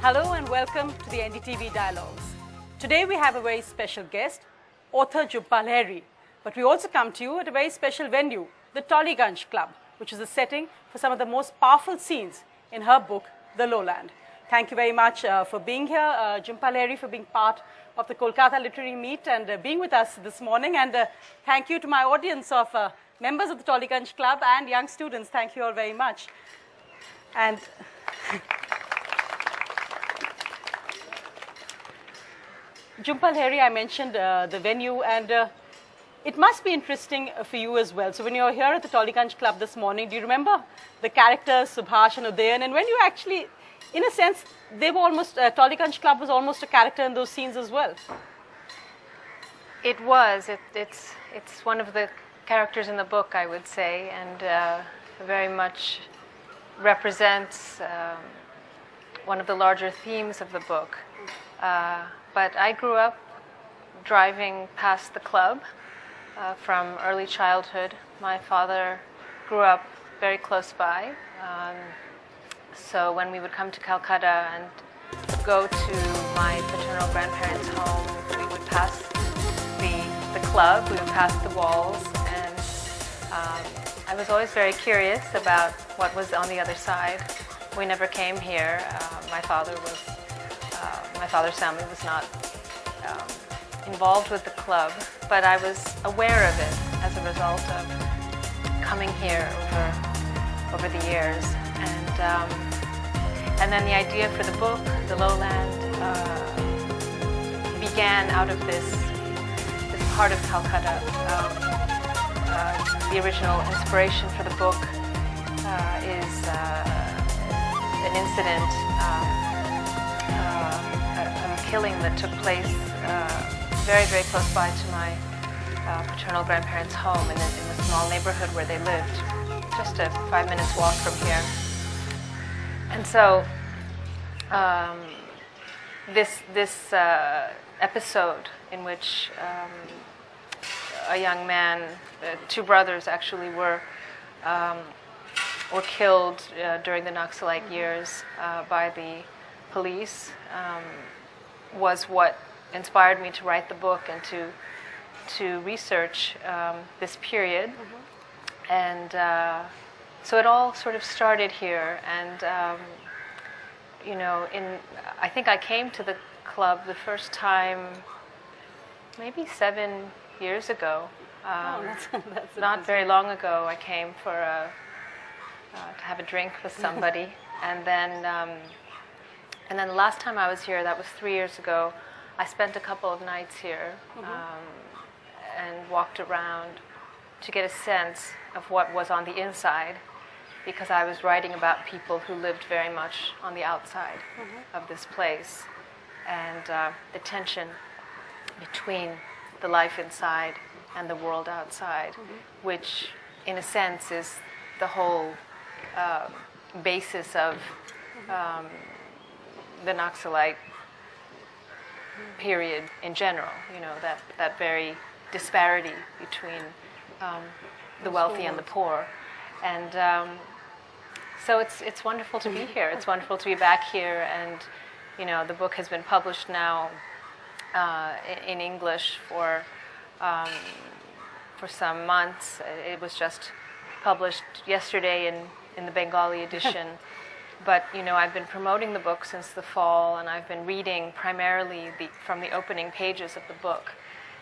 Hello and welcome to the NDTV Dialogues. Today we have a very special guest, author Jhumpa Lahiri. But we also come to you at a very special venue, the Tollygunge Club, which is the setting for some of the most powerful scenes in her book, The Lowland. Thank you very much for being here, Jhumpa Lahiri, for being part of the Kolkata Literary Meet and being with us this morning. And thank you to my audience of members of the Tollygunge Club and young students. Thank you all very much. And Jhumpa Lahiri, I mentioned the venue, and it must be interesting for you as well. So when you're here at the Tollygunge Club this morning, do you remember the characters Subhash and Udayan? And when you actually, in a sense, they were almost, Tollygunge Club was almost a character in those scenes as well. It was. It's one of the characters in the book, I would say, and very much represents one of the larger themes of the book. But I grew up driving past the club from early childhood. My father grew up very close by. So when we would come to Calcutta and go to my paternal grandparents' home, we would pass the club, we would pass the walls, and I was always very curious about what was on the other side. We never came here. My father's family was not involved with the club, but I was aware of it as a result of coming here over the years. And then the idea for the book, The Lowland, began out of this part of Calcutta. The original inspiration for the book is an incident, a killing that took place very, very close by to my paternal grandparents' home in the small neighborhood where they lived, just a 5 minutes walk from here. And so this episode in which a young man, two brothers actually were killed during the Naxalite years by the police, was what inspired me to write the book and to research this period. Mm-hmm. And so it all sort of started here. And I think I came to the club the first time maybe 7 years ago. That's not very long ago. I came for to have a drink with somebody, and then the last time I was here, that was 3 years ago. I spent a couple of nights here, mm-hmm. and walked around to get a sense of what was on the inside, because I was writing about people who lived very much on the outside, mm-hmm. of this place, and the tension between the life inside and the world outside, mm-hmm. which in a sense is the whole basis of the Naxalite period in general, that very disparity between the wealthy and the poor. And so it's wonderful to be here. It's wonderful to be back here, and the book has been published now in English for some months. It was just published yesterday in the Bengali edition. But I've been promoting the book since the fall, and I've been reading primarily from the opening pages of the book.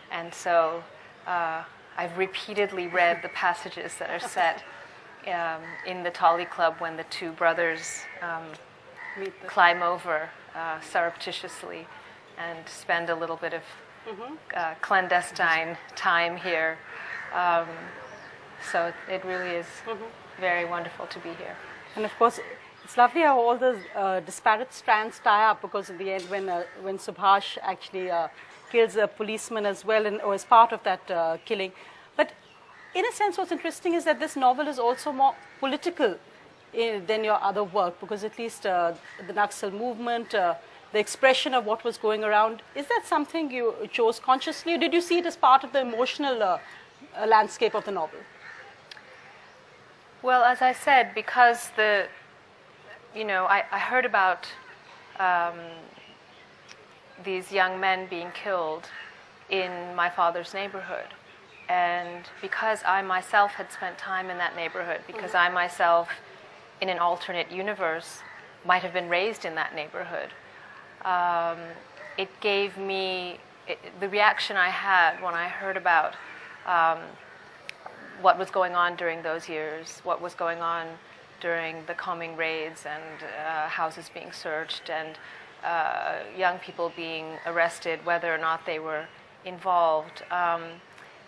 And so I've repeatedly read the passages that are set in the Tolly Club when the two brothers climb over surreptitiously and spend a little bit of mm-hmm. Mm-hmm. Clandestine time here. So it really is mm-hmm. very wonderful to be here. And of course, it's lovely how all those disparate strands tie up, because in the end, when Subhash actually kills a policeman as well, or is part of that killing. But in a sense, what's interesting is that this novel is also more political than your other work, because at least the Naxal movement, the expression of what was going around, is that something you chose consciously, or did you see it as part of the emotional landscape of the novel? Well, as I said, because I heard about these young men being killed in my father's neighborhood. And because I myself had spent time in that neighborhood, because I myself, in an alternate universe, might have been raised in that neighborhood, it gave me the reaction I had when I heard about what was going on during those years, what was going on during the coming raids and houses being searched and young people being arrested, whether or not they were involved.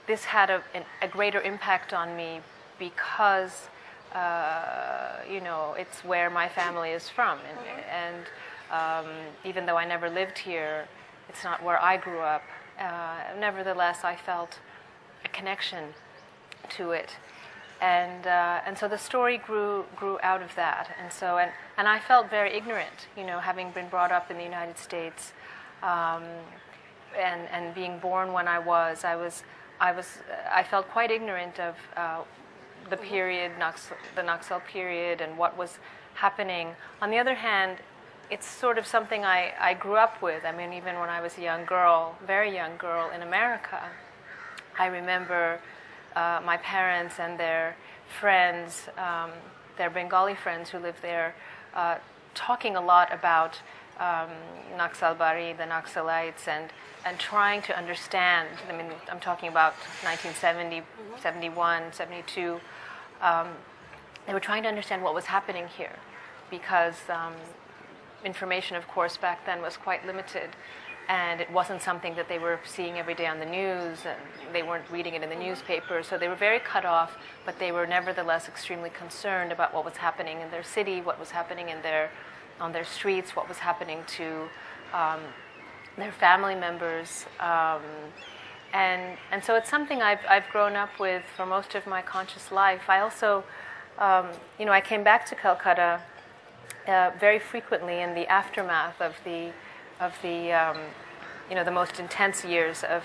This had a greater impact on me because, it's where my family is from. And even though I never lived here, it's not where I grew up. Nevertheless, I felt a connection to it. And so the story grew out of that. And I felt very ignorant, having been brought up in the United States and being born when I felt quite ignorant of the period, the Naxal period, and what was happening. On the other hand, it's sort of something I grew up with. I mean, even when I was a young girl, very young girl in America, I remember my parents and their friends, their Bengali friends who lived there, talking a lot about Naxalbari, the Naxalites, and trying to understand. I mean, I'm talking about 1970, 71, 72. They were trying to understand what was happening here because information, of course, back then was quite limited. And it wasn't something that they were seeing every day on the news, and they weren't reading it in the newspaper. So they were very cut off, but they were nevertheless extremely concerned about what was happening in their city, what was happening on their streets, what was happening to their family members. And so it's something I've grown up with for most of my conscious life. I also, I came back to Kolkata very frequently in the aftermath of the most intense years of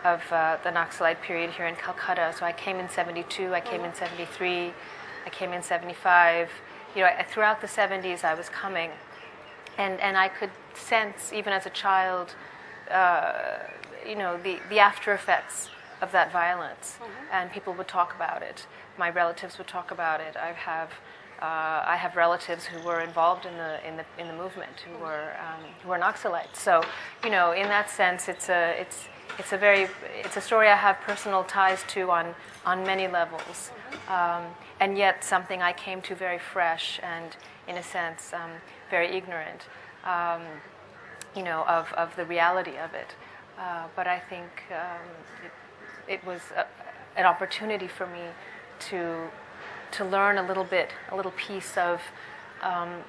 the Naxalite period here in Calcutta. So I came in 72, I came in 73, I came in 75. Throughout the 70s I was coming. And I could sense, even as a child, the after effects of that violence. And people would talk about it. My relatives would talk about it. I have relatives who were involved in the movement, who were Naxalites. So, in that sense, it's a story I have personal ties to on many levels, and yet something I came to very fresh and, in a sense, very ignorant, of the reality of it. But I think it was an opportunity for me to learn a little piece of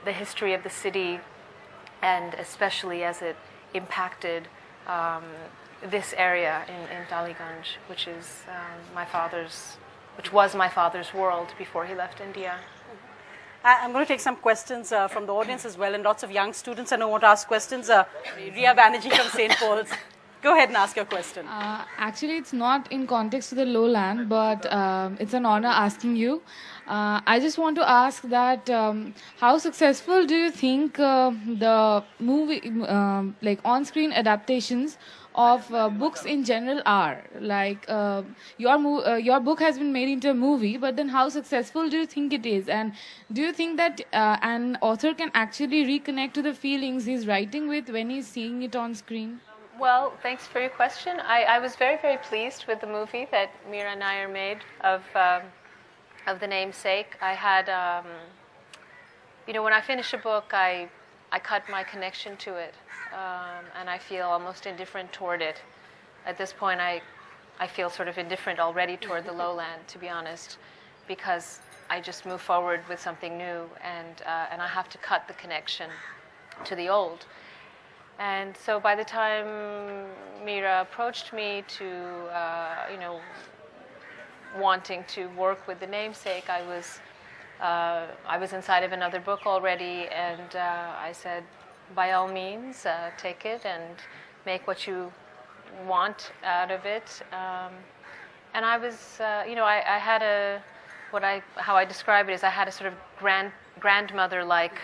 the history of the city, and especially as it impacted this area in Tollygunge, which was my father's world before he left India. I'm going to take some questions from the audience as well, and lots of young students I know want to ask questions. Ria Banerjee from St. Paul's. Go ahead and ask your question. Actually, it's not in context to the Lowland, but it's an honor asking you. I just want to ask that how successful do you think the movie, like on-screen adaptations of books in general are? Like your book has been made into a movie, but then how successful do you think it is? And do you think that an author can actually reconnect to the feelings he's writing with when he's seeing it on screen? Well, thanks for your question. I was very, very pleased with the movie that Meera Nair made of the namesake. I had, when I finish a book, I cut my connection to it, and I feel almost indifferent toward it. At this point, I feel sort of indifferent already toward the Lowland, to be honest, because I just move forward with something new, and I have to cut the connection to the old. And so by the time Meera approached me to, wanting to work with the namesake, I was inside of another book already, and I said, by all means, take it and make what you want out of it. And I was, I had how I describe it is I had a sort of grandmother-like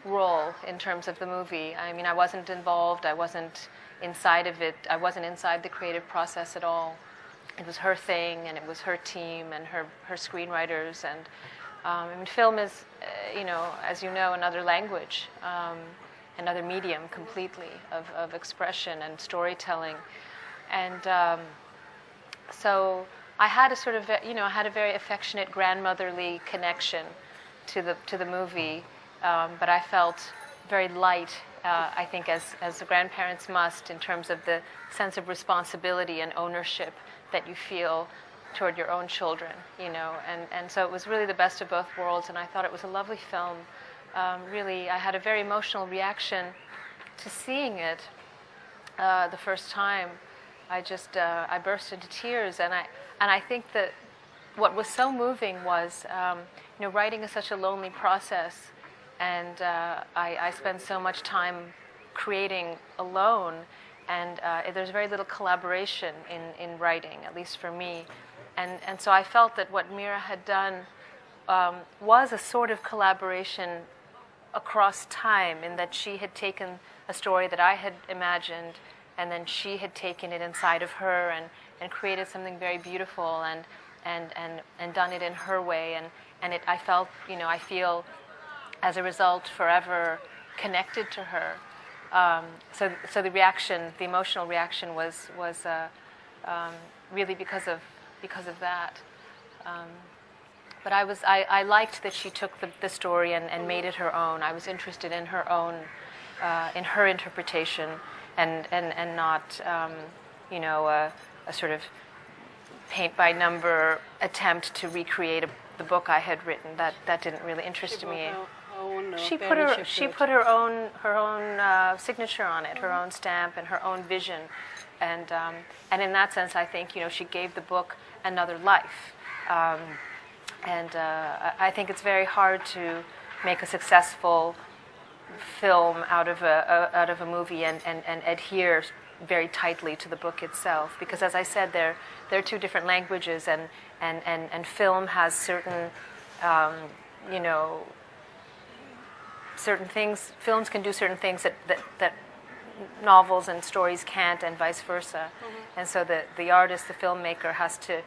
role in terms of the movie. I mean, I wasn't involved. I wasn't inside of it. I wasn't inside the creative process at all. It was her thing, and it was her team and her screenwriters. And I mean, film is, as you know, another language, another medium completely of expression and storytelling. And so I had a sort of, I had a very affectionate grandmotherly connection to the movie, but I felt very light, I think, as the grandparents must, in terms of the sense of responsibility and ownership that you feel toward your own children, and so it was really the best of both worlds, and I thought it was a lovely film. Really, I had a very emotional reaction to seeing it the first time. I burst into tears, and I think that what was so moving was, writing is such a lonely process, and I spend so much time creating alone, and there's very little collaboration in writing, at least for me. And so I felt that what Meera had done was a sort of collaboration across time, in that she had taken a story that I had imagined, and then she had taken it inside of her and created something very beautiful and done it in her way. And I felt, I feel, as a result, forever connected to her. So the reaction, the emotional reaction, was really because of that. But I liked that she took the story and made it her own. I was interested in her own, in her interpretation, and not, a sort of paint by number attempt to recreate the book I had written. That didn't really interest me. She put her own signature on it, her own stamp, and her own vision, and in that sense, I think she gave the book another life. And I think it's very hard to make a successful film out of a movie and adhere very tightly to the book itself, because, as I said, they're two different languages, and film has certain certain things. Films can do certain things that novels and stories can't, and vice versa. Mm-hmm. And so the artist, the filmmaker, has to,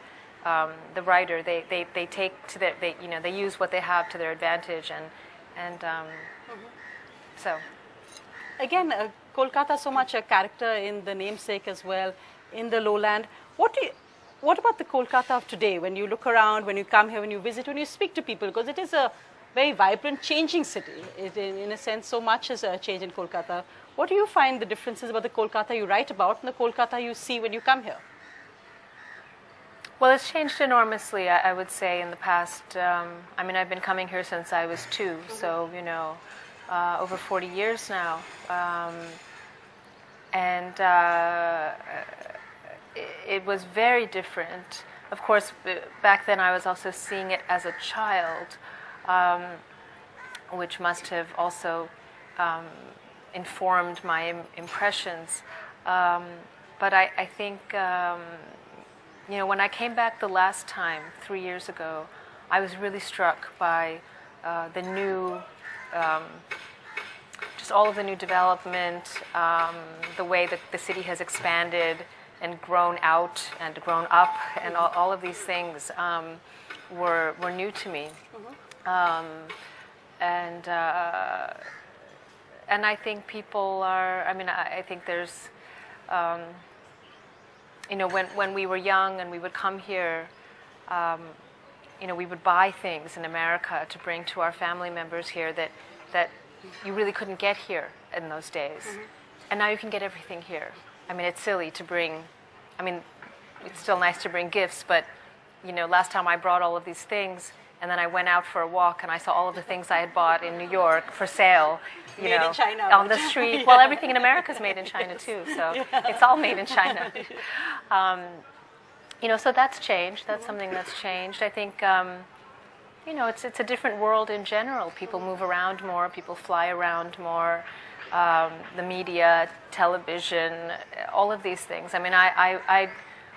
the writer, they take to their, they use what they have to their advantage, and so. Again, Kolkata, so much a character in the namesake as well, in the Lowland. What about the Kolkata of today? When you look around, when you come here, when you visit, when you speak to people, because it is a very vibrant, changing city. In a sense, so much has changed in Kolkata. What do you find the differences about the Kolkata you write about and the Kolkata you see when you come here? Well, it's changed enormously, I would say, in the past. I mean, I've been coming here since I was 2, so, over 40 years now. And it was very different. Of course, back then I was also seeing it as a child, which must have also informed my impressions. But I think, when I came back the last time, 3 years ago, I was really struck by the new, just all of the new development, the way that the city has expanded and grown out and grown up, and all of these things were new to me. And I think people are, I think there's, when we were young and we would come here, we would buy things in America to bring to our family members here that you really couldn't get here in those days. And now you can get everything here. I mean, it's silly to bring, it's still nice to bring gifts, but, last time I brought all of these things, and then I went out for a walk and I saw all of the things I had bought in New York for sale, made in China, on the street. Well, everything in America is made in China too, so it's all made in China. So that's changed. That's something that's changed. I think, it's a different world in general. People move around more. People fly around more. The media, television, all of these things.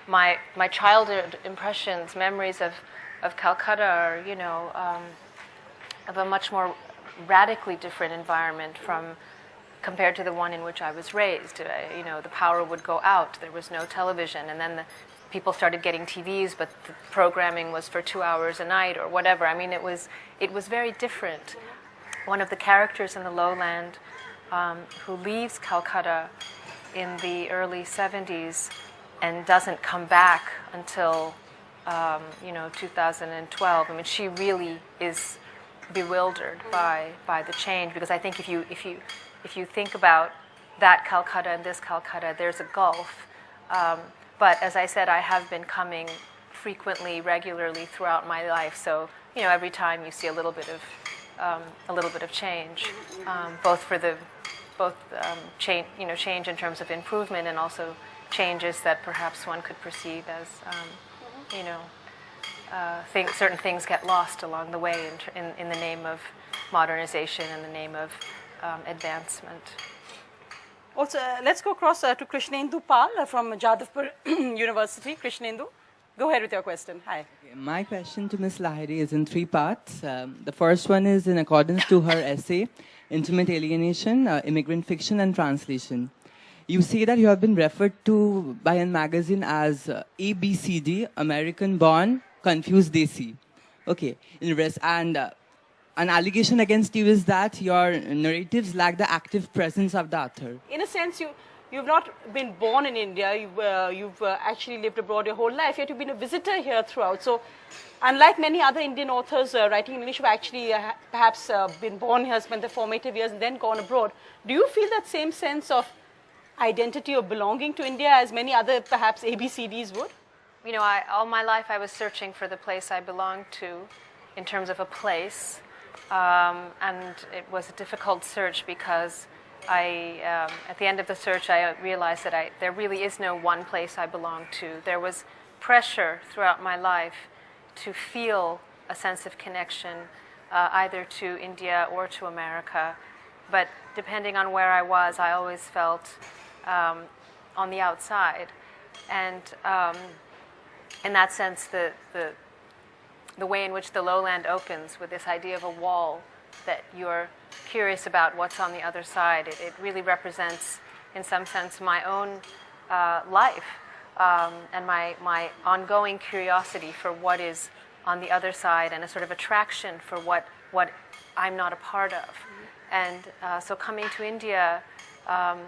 My childhood impressions, memories of Calcutta are, of a much more radically different environment compared to the one in which I was raised. The power would go out. There was no television, and then people started getting TVs, but the programming was for 2 hours a night or whatever. I mean, it was very different. One of the characters in the Lowland who leaves Calcutta in the early 70s and doesn't come back until 2012. I mean, she really is bewildered by the change, because I think if you think about that Calcutta and this Calcutta, there's a gulf. But as I said, I have been coming frequently, regularly throughout my life. So every time you see a little bit of change, change in terms of improvement, and also changes that perhaps one could perceive as certain things get lost along the way in the name of modernization, in the name of advancement. Also, let's go across to Krishnendu Pal from Jadavpur University. Krishnendu, go ahead with your question. Hi. Okay, my question to Ms. Lahiri is in 3 parts. The first one is in accordance to her essay, Intimate Alienation, Immigrant Fiction and Translation. You say that you have been referred to by a magazine as ABCD, American Born, Confused Desi. Okay. An allegation against you is that your narratives lack the active presence of the author. In a sense, you've not been born in India. You've actually lived abroad your whole life, yet you've been a visitor here throughout. So, unlike many other Indian authors writing English who've actually perhaps been born here, spent their formative years, and then gone abroad, do you feel that same sense of identity or belonging to India as many other perhaps ABCDs would? All my life I was searching for the place I belonged to in terms of a place. And it was a difficult search, because at the end of the search, I realized that there really is no one place I belong to. There was pressure throughout my life to feel a sense of connection, either to India or to America. But depending on where I was, I always felt on the outside. And in that sense, the way in which the Lowland opens with this idea of a wall, that you're curious about what's on the other side, it really represents, in some sense, my own life and my ongoing curiosity for what is on the other side, and a sort of attraction for what I'm not a part of. And so coming to India, on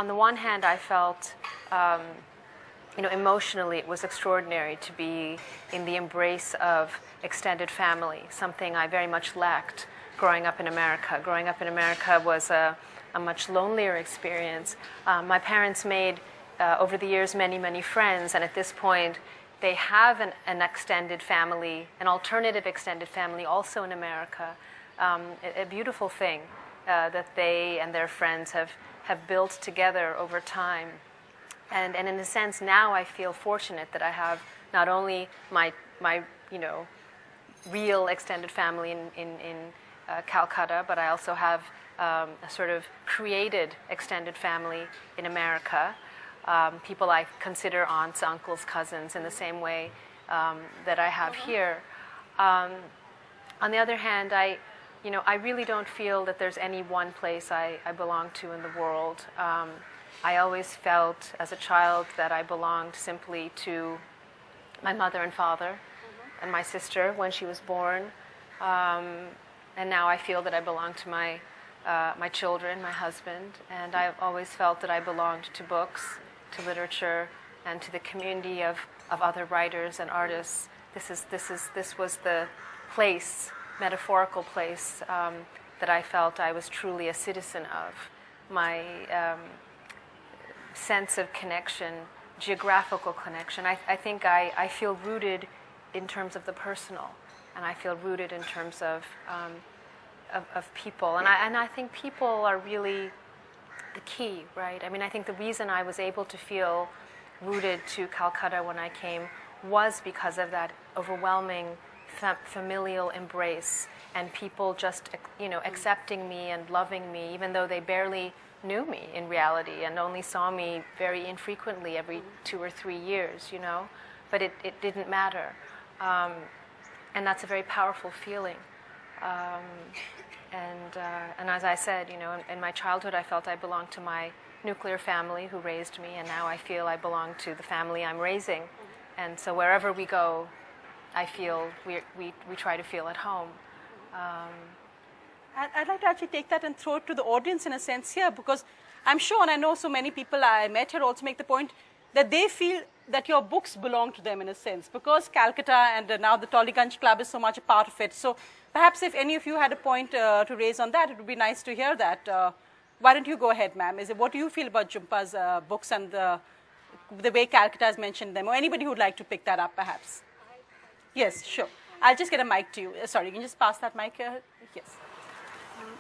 the one hand, I felt emotionally, it was extraordinary to be in the embrace of extended family, something I very much lacked growing up in America. Growing up in America was a much lonelier experience. My parents made, over the years, many, many friends, and at this point, they have an extended family, an alternative extended family also in America. A beautiful thing that they and their friends have built together over time. And in a sense, now I feel fortunate that I have not only my real extended family in Calcutta, but I also have a sort of created extended family in America. People I consider aunts, uncles, cousins in the same way that I have here. On the other hand, I really don't feel that there's any one place I belong to in the world. I always felt as a child that I belonged simply to my mother and father and my sister when she was born. And now I feel that I belong to my children, my husband, and I've always felt that I belonged to books, to literature, and to the community of other writers and artists. This was the place, metaphorical place, that I felt I was truly a citizen of. My sense of connection, geographical connection. I think I feel rooted in terms of the personal, and I feel rooted in terms of people. And I think people are really the key, right? I mean, I think the reason I was able to feel rooted to Calcutta when I came was because of that overwhelming familial embrace, and people just accepting me and loving me, even though they barely knew me in reality and only saw me very infrequently every 2 or 3 years, but it didn't matter. And that's a very powerful feeling. And as I said, in my childhood, I felt I belonged to my nuclear family who raised me, and now I feel I belong to the family I'm raising. And so wherever we go, I feel we try to feel at home. I'd like to actually take that and throw it to the audience in a sense here, because I'm sure, and I know so many people I met here also make the point that they feel that your books belong to them in a sense, because Calcutta and now the Tollygunge Club is so much a part of it. So perhaps if any of you had a point to raise on that, it would be nice to hear that. Why don't you go ahead, ma'am? What do you feel about Jhumpa's books and the way Calcutta has mentioned them, or anybody who would like to pick that up perhaps? Yes, sure. I'll just get a mic to you. Sorry, you can just pass that mic here. Yes.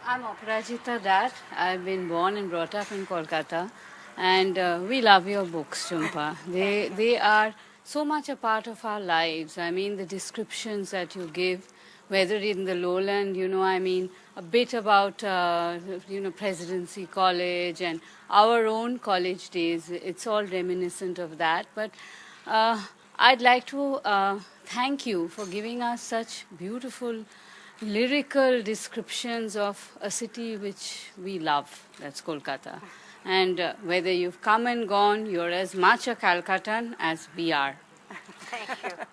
I'm Aparajita Dat. I've been born and brought up in Kolkata, and we love your books, Jhumpa. They are so much a part of our lives. I mean, the descriptions that you give, whether in the Lowland, a bit about, Presidency College and our own college days. It's all reminiscent of that. But I'd like to thank you for giving us such beautiful lyrical descriptions of a city which we love, that's Kolkata. And whether you've come and gone, you're as much a Calcuttan as we are. Thank you.